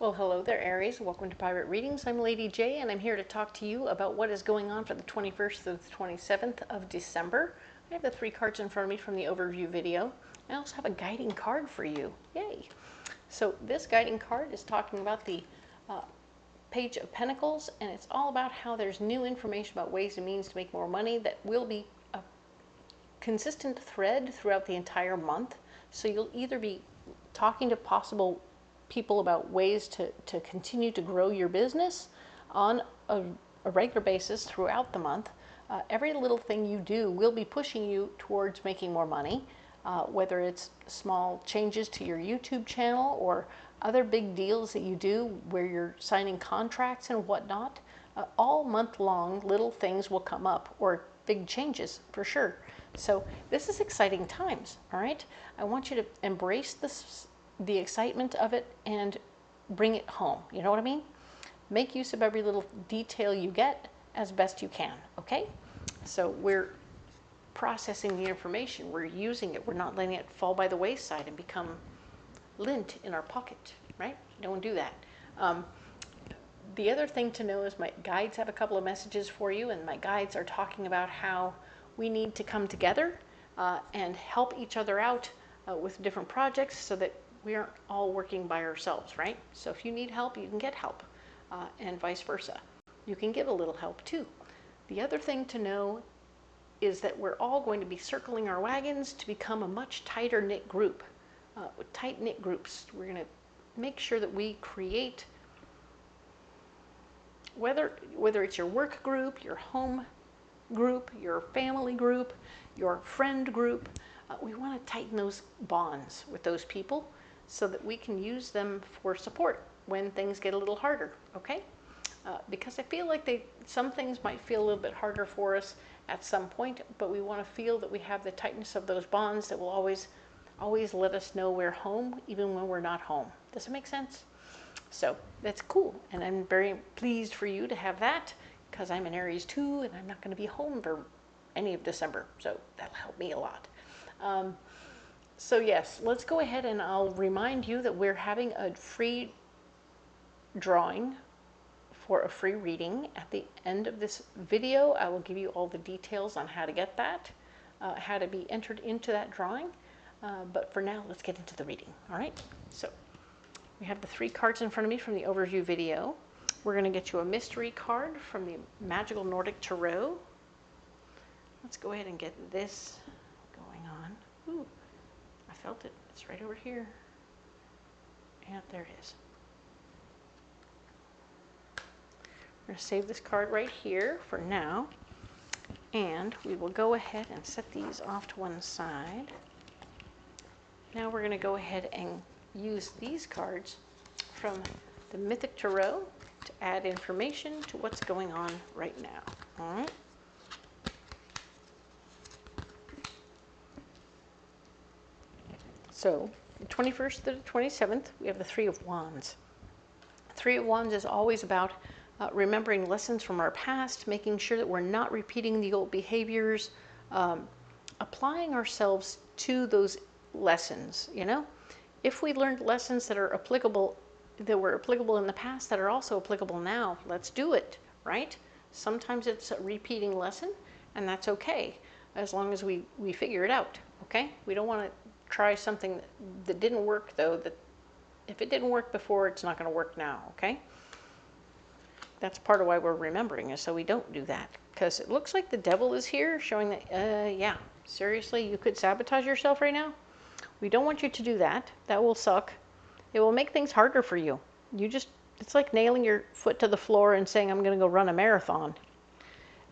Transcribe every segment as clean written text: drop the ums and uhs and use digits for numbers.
Well, hello there, Aries. Welcome to Pirate Readings. I'm Lady J, and I'm here to talk to you about what is going on for the 21st to the 27th of December. I have the 3 cards in front of me from the overview video. I also have a guiding card for you. Yay! So this guiding card is talking about the Page of Pentacles, and it's all about how there's new information about ways and means to make more money that will be a consistent thread throughout the entire month. So you'll either be talking to possible people about ways to continue to grow your business on a regular basis throughout the month. Every little thing you do will be pushing you towards making more money, whether it's small changes to your YouTube channel or other big deals that you do where you're signing contracts and whatnot. All month long, little things will come up, or big changes for sure. So this is exciting times, all right? I want you to embrace the excitement of it and bring it home. You know what I mean? Make use of every little detail you get as best you can, okay? So we're processing the information, we're using it, we're not letting it fall by the wayside and become lint in our pocket, right? Don't do that. The other thing to know is my guides have a couple of messages for you, and my guides are talking about how we need to come together and help each other out with different projects so that we aren't all working by ourselves, right? So if you need help, you can get help, and vice versa. You can give a little help too. The other thing to know is that we're all going to be circling our wagons to become a much tighter knit group, tight knit groups. We're going to make sure that we create, whether it's your work group, your home group, your family group, your friend group, we want to tighten those bonds with those people so that we can use them for support when things get a little harder, okay? Because I feel like some things might feel a little bit harder for us at some point, but we want to feel that we have the tightness of those bonds that will always let us know we're home, even when we're not home. Does it make sense? So that's cool, and I'm very pleased for you to have that, because I'm an Aries too, and I'm not going to be home for any of December, so that'll help me a lot. So yes, let's go ahead and I'll remind you that we're having a free drawing for a free reading. At the end of this video, I will give you all the details on how to get that, how to be entered into that drawing. But for now, let's get into the reading, all right? So we have the 3 cards in front of me from the overview video. We're going to get you a mystery card from the Magical Nordic Tarot. Let's go ahead and get this going on. Ooh, I felt it. It's right over here. And there it is. We're going to save this card right here for now. And we will go ahead and set these off to one side. Now we're going to go ahead and use these cards from the Mythic Tarot to add information to what's going on right now. All right. So, the 21st to the 27th, we have the 3 of Wands. 3 of Wands is always about remembering lessons from our past, making sure that we're not repeating the old behaviors, applying ourselves to those lessons, you know? If we learned lessons that were applicable in the past that are also applicable now, let's do it, right? Sometimes it's a repeating lesson, and that's okay, as long as we figure it out, okay? We don't want to try something that didn't work, though, that if it didn't work before, it's not going to work now, okay? That's part of why we're remembering, is so we don't do that. Because it looks like the devil is here, showing that, yeah, seriously, you could sabotage yourself right now? We don't want you to do that. That will suck. It will make things harder for you. It's like nailing your foot to the floor and saying, I'm going to go run a marathon.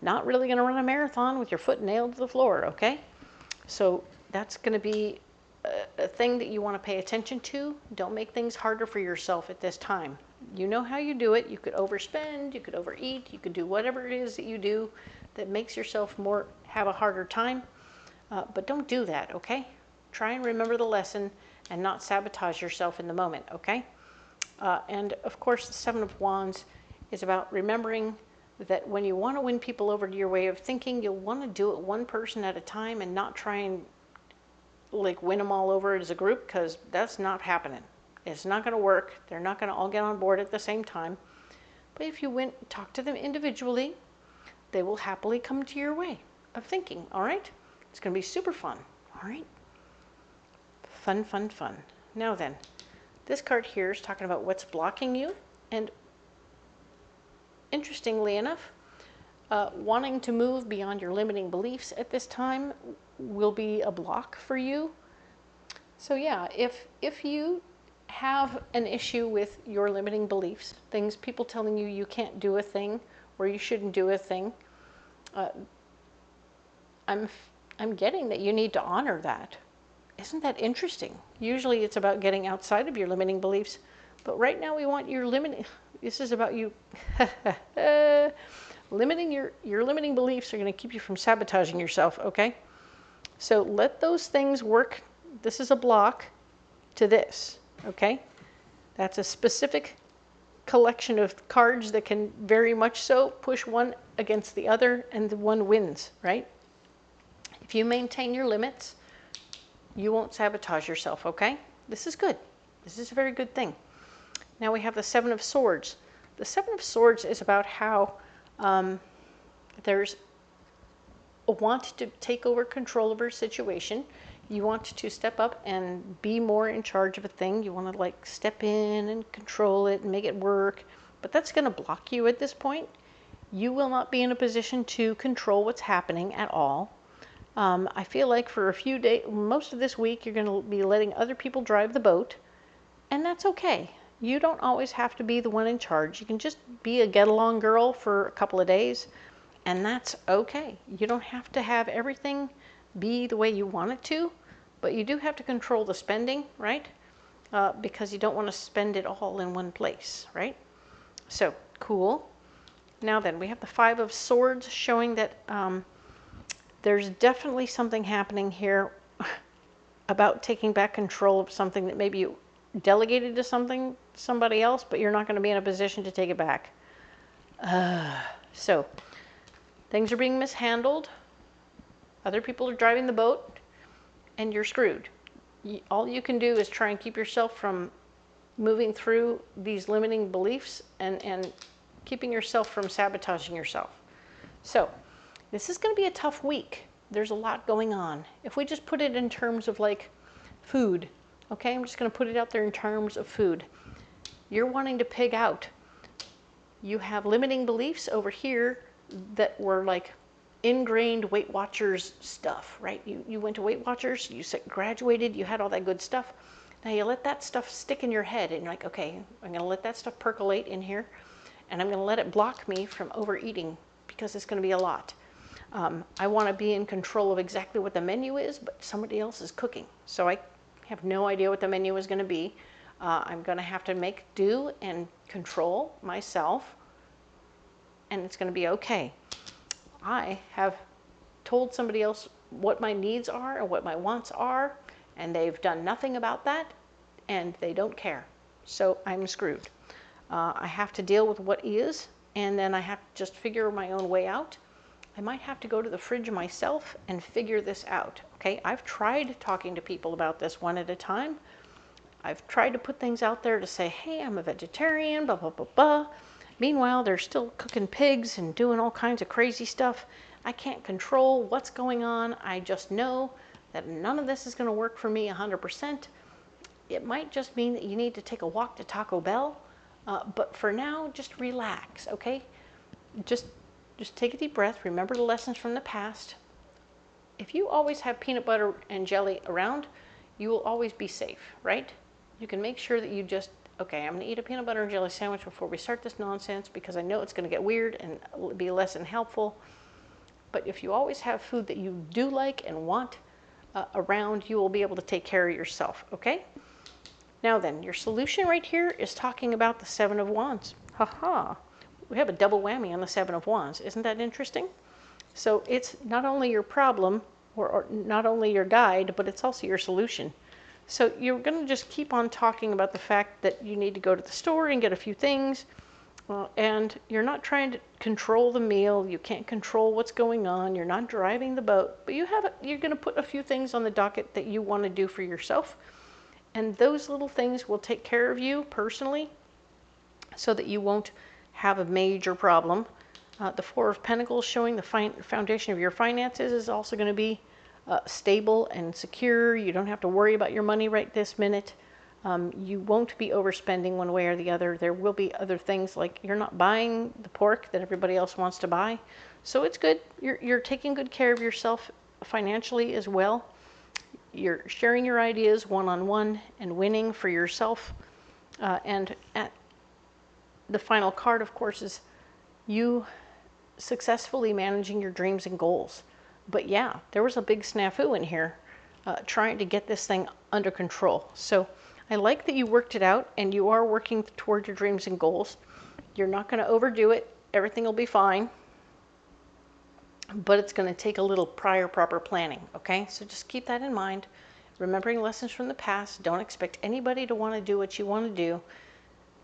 Not really going to run a marathon with your foot nailed to the floor, okay? So that's going to be a thing that you want to pay attention to. Don't make things harder for yourself at this time. You know how you do it. You could overspend, you could overeat, you could do whatever it is that you do that makes yourself have a harder time. But don't do that, okay? Try and remember the lesson and not sabotage yourself in the moment, okay? And of course, the 7 of Wands is about remembering that when you want to win people over to your way of thinking, you'll want to do it one person at a time and not try and like win them all over as a group, because that's not happening. It's not going to work. They're not going to all get on board at the same time. But if you went and talked to them individually, they will happily come to your way of thinking, all right? It's going to be super fun, all right? Fun, fun, fun. Now then, this card here is talking about what's blocking you. And interestingly enough, wanting to move beyond your limiting beliefs at this time will be a block for you. So yeah, if you have an issue with your limiting beliefs, things, people telling you you can't do a thing or you shouldn't do a thing, I'm getting that you need to honor that. Isn't that interesting? Usually it's about getting outside of your limiting beliefs, but right now we want your limiting, this is about you limiting your limiting beliefs are going to keep you from sabotaging yourself, okay? So let those things work. This is a block to this, okay? That's a specific collection of cards that can very much so push one against the other, and the one wins, right? If you maintain your limits, you won't sabotage yourself, okay? This is good. This is a very good thing. Now we have the Seven of Swords. The Seven of Swords is about how there's a want to take over control of a situation. You want to step up and be more in charge of a thing. You want to like step in and control it and make it work. But that's going to block you at this point. You will not be in a position to control what's happening at all. I feel like for a few days, most of this week, you're going to be letting other people drive the boat. And that's okay. You don't always have to be the one in charge. You can just be a get-along girl for a couple of days, and that's okay. You don't have to have everything be the way you want it to, but you do have to control the spending, right? Because you don't want to spend it all in one place, right? So, cool. Now then, we have the Five of Swords showing that there's definitely something happening here about taking back control of something that maybe you delegated to somebody else, but you're not going to be in a position to take it back. So things are being mishandled. Other people are driving the boat, and you're screwed. All you can do is try and keep yourself from moving through these limiting beliefs and keeping yourself from sabotaging yourself. So this is going to be a tough week. There's a lot going on. If we just put it in terms of like food, okay, I'm just going to put it out there in terms of food. You're wanting to pig out. You have limiting beliefs over here that were like ingrained Weight Watchers stuff, right? You went to Weight Watchers, you graduated, you had all that good stuff. Now you let that stuff stick in your head and you're like, okay, I'm going to let that stuff percolate in here and I'm going to let it block me from overeating because it's going to be a lot. I want to be in control of exactly what the menu is, but somebody else is cooking. So I have no idea what the menu is going to be. I'm going to have to make do and control myself, and it's going to be okay. I have told somebody else what my needs are and what my wants are, and they've done nothing about that, and they don't care. So I'm screwed. I have to deal with what is, and then I have to just figure my own way out. I might have to go to the fridge myself and figure this out, okay? I've tried talking to people about this one at a time. I've tried to put things out there to say, hey, I'm a vegetarian, blah, blah, blah, blah. Meanwhile, they're still cooking pigs and doing all kinds of crazy stuff. I can't control what's going on. I just know that none of this is going to work for me 100%. It might just mean that you need to take a walk to Taco Bell. But for now, just relax, okay? Just take a deep breath. Remember the lessons from the past. If you always have peanut butter and jelly around, you will always be safe, right? You can make sure that you just, okay, I'm going to eat a peanut butter and jelly sandwich before we start this nonsense because I know it's going to get weird and be less than helpful. But if you always have food that you do like and want around, you will be able to take care of yourself, okay? Now then, your solution right here is talking about the Seven of Wands. Ha-ha. We have a double whammy on the Seven of Wands. Isn't that interesting? So it's not only your problem or not only your guide, but it's also your solution. So you're going to just keep on talking about the fact that you need to go to the store and get a few things. And you're not trying to control the meal. You can't control what's going on. You're not driving the boat. But you're going to put a few things on the docket that you want to do for yourself. And those little things will take care of you personally so that you won't have a major problem. The Four of Pentacles showing the foundation of your finances is also going to be stable and secure. You don't have to worry about your money right this minute. You won't be overspending one way or the other. There will be other things like you're not buying the pork that everybody else wants to buy. So it's good. You're taking good care of yourself financially as well. You're sharing your ideas one-on-one and winning for yourself. And at the final card, of course, is you successfully managing your dreams and goals. But yeah, there was a big snafu in here trying to get this thing under control. So I like that you worked it out and you are working toward your dreams and goals. You're not going to overdo it. Everything will be fine. But it's going to take a little prior proper planning, okay? So just keep that in mind. Remembering lessons from the past. Don't expect anybody to want to do what you want to do.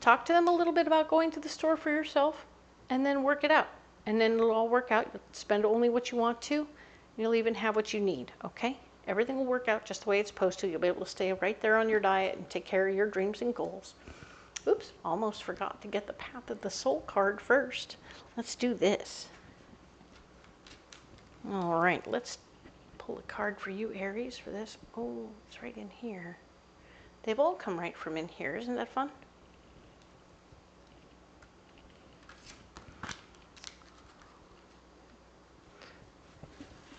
Talk to them a little bit about going to the store for yourself and then work it out. And then it'll all work out. You'll spend only what you want to. You'll even have what you need, okay? Everything will work out just the way it's supposed to. You'll be able to stay right there on your diet and take care of your dreams and goals. Oops, almost forgot to get the Path of the Soul card first. Let's do this. All right, let's pull a card for you, Aries, for this. Oh, it's right in here. They've all come right from in here. Isn't that fun?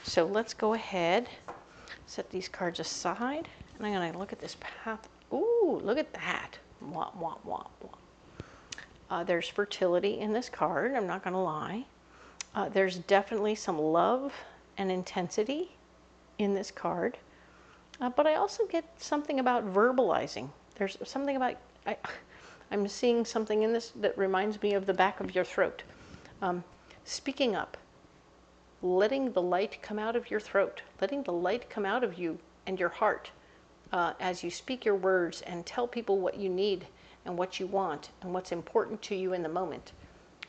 So let's go ahead, set these cards aside, and I'm going to look at this path. Ooh, look at that. Wah, wah, wah, wah. There's fertility in this card, I'm not going to lie. There's definitely some love and intensity in this card. But I also get something about verbalizing. There's something about, I'm seeing something in this that reminds me of the back of your throat. Speaking up. Letting the light come out of your throat, letting the light come out of you and your heart as you speak your words and tell people what you need and what you want and what's important to you in the moment.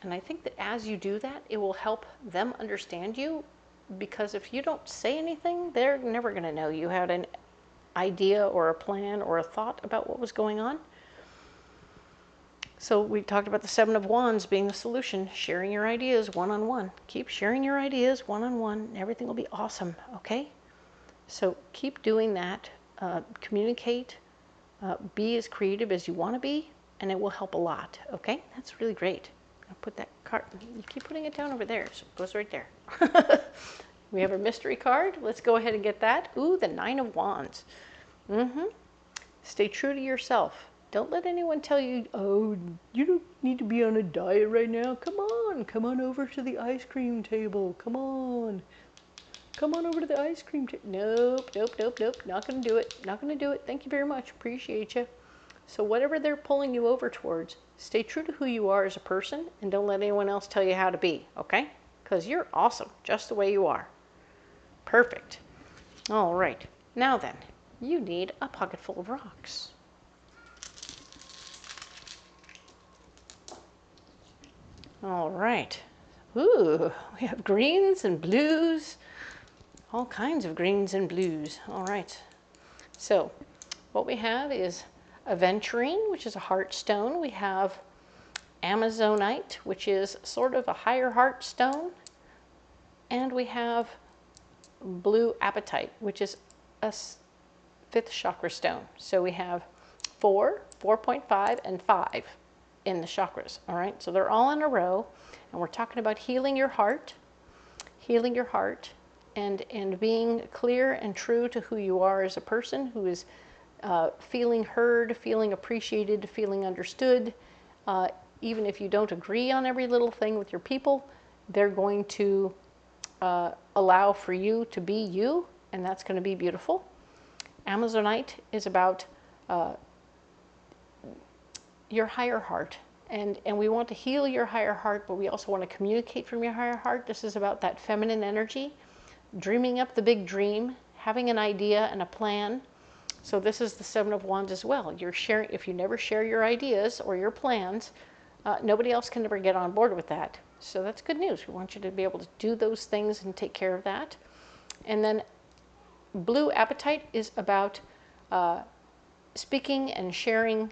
And I think that as you do that, it will help them understand you, because if you don't say anything, they're never going to know you had an idea or a plan or a thought about what was going on. So we talked about the Seven of Wands being the solution, sharing your ideas one-on-one. Keep sharing your ideas one-on-one, and everything will be awesome, okay? So keep doing that. Communicate. Be as creative as you want to be, and it will help a lot, okay? That's really great. I'll put that card, you keep putting it down over there, so it goes right there. We have a mystery card. Let's go ahead and get that. Ooh, the Nine of Wands. Stay true to yourself. Don't let anyone tell you, oh, you don't need to be on a diet right now. Come on over to the ice cream table. Come on over to the ice cream table. Nope, not going to do it. Not going to do it. Thank you very much. Appreciate you. So whatever they're pulling you over towards, stay true to who you are as a person and don't let anyone else tell you how to be, okay? Because you're awesome just the way you are. Perfect. All right. Now then, you need a pocket full of rocks. All right. Ooh, we have greens and blues. All kinds of greens and blues. All right. So what we have is aventurine, which is a heart stone. We have amazonite, which is sort of a higher heart stone. And we have blue apatite, which is a 5th chakra stone. So we have 4, 4.5, and 5 in the chakras. All right, so they're all in a row, and we're talking about healing your heart, and being clear and true to who you are as a person who is feeling heard, feeling appreciated, feeling understood. Even if you don't agree on every little thing with your people, they're going to allow for you to be you, and that's going to be beautiful. Amazonite is about your higher heart, and we want to heal your higher heart, but we also want to communicate from your higher heart. This is about that feminine energy, dreaming up the big dream, having an idea and a plan. So this is the Seven of Wands as well. You're sharing. If you never share your ideas or your plans, nobody else can ever get on board with that. So that's good news. We want you to be able to do those things and take care of that. And then blue apatite is about speaking and sharing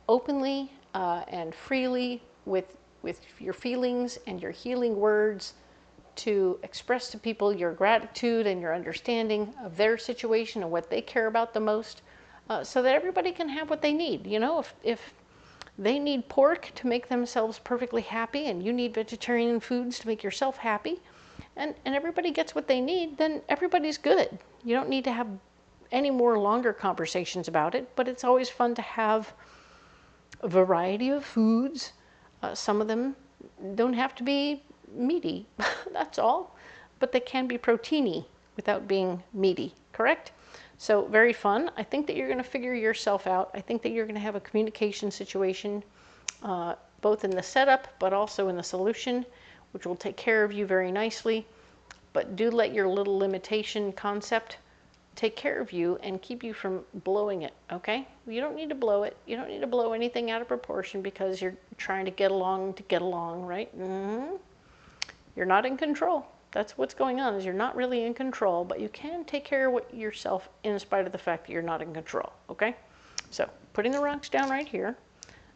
openly and freely with your feelings and your healing words to express to people your gratitude and your understanding of their situation and what they care about the most, so that everybody can have what they need. You know, if they need pork to make themselves perfectly happy and you need vegetarian foods to make yourself happy, and everybody gets what they need, then everybody's good. You don't need to have any more longer conversations about it, but it's always fun to have a variety of foods. Some of them don't have to be meaty, that's all, but they can be proteiny without being meaty, correct? So very fun. I think that you're going to figure yourself out. I think that you're going to have a communication situation, both in the setup, but also in the solution, which will take care of you very nicely. But do let your little limitation concept take care of you and keep you from blowing it, okay? You don't need to blow it. You don't need to blow anything out of proportion because you're trying to get along, right? You're not in control. That's what's going on, is you're not really in control, but you can take care of yourself in spite of the fact that you're not in control, okay? So putting the rocks down right here.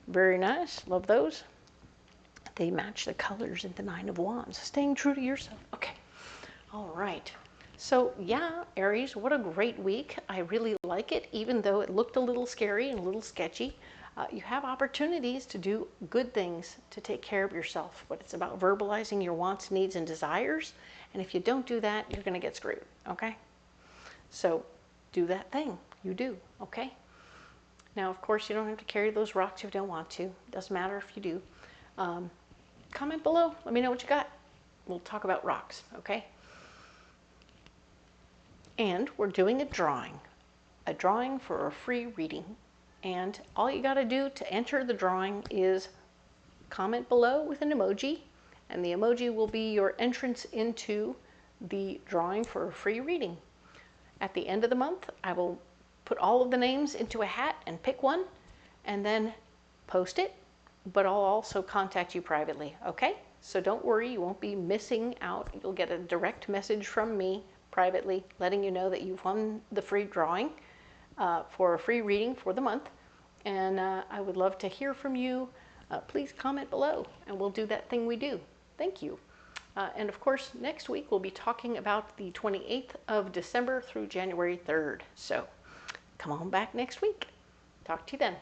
Very nice. Love those. They match the colors in the Nine of Wands. Staying true to yourself. Okay. All right. So yeah, Aries, what a great week. I really like it, even though it looked a little scary and a little sketchy. You have opportunities to do good things to take care of yourself, but it's about verbalizing your wants, needs, and desires. And if you don't do that, you're going to get screwed, okay? So do that thing. You do, okay? Now, of course, you don't have to carry those rocks if you don't want to. Doesn't matter if you do. Comment below. Let me know what you got. We'll talk about rocks, okay? And we're doing a drawing for a free reading. And all you got to do to enter the drawing is comment below with an emoji, and the emoji will be your entrance into the drawing for a free reading. At the end of the month, I will put all of the names into a hat and pick one, and then post it, but I'll also contact you privately, okay? So don't worry, you won't be missing out. You'll get a direct message from me privately letting you know that you've won the free drawing for a free reading for the month. And I would love to hear from you. Please comment below and we'll do that thing we do. Thank you. And of course, next week we'll be talking about the 28th of December through January 3rd. So come on back next week. Talk to you then.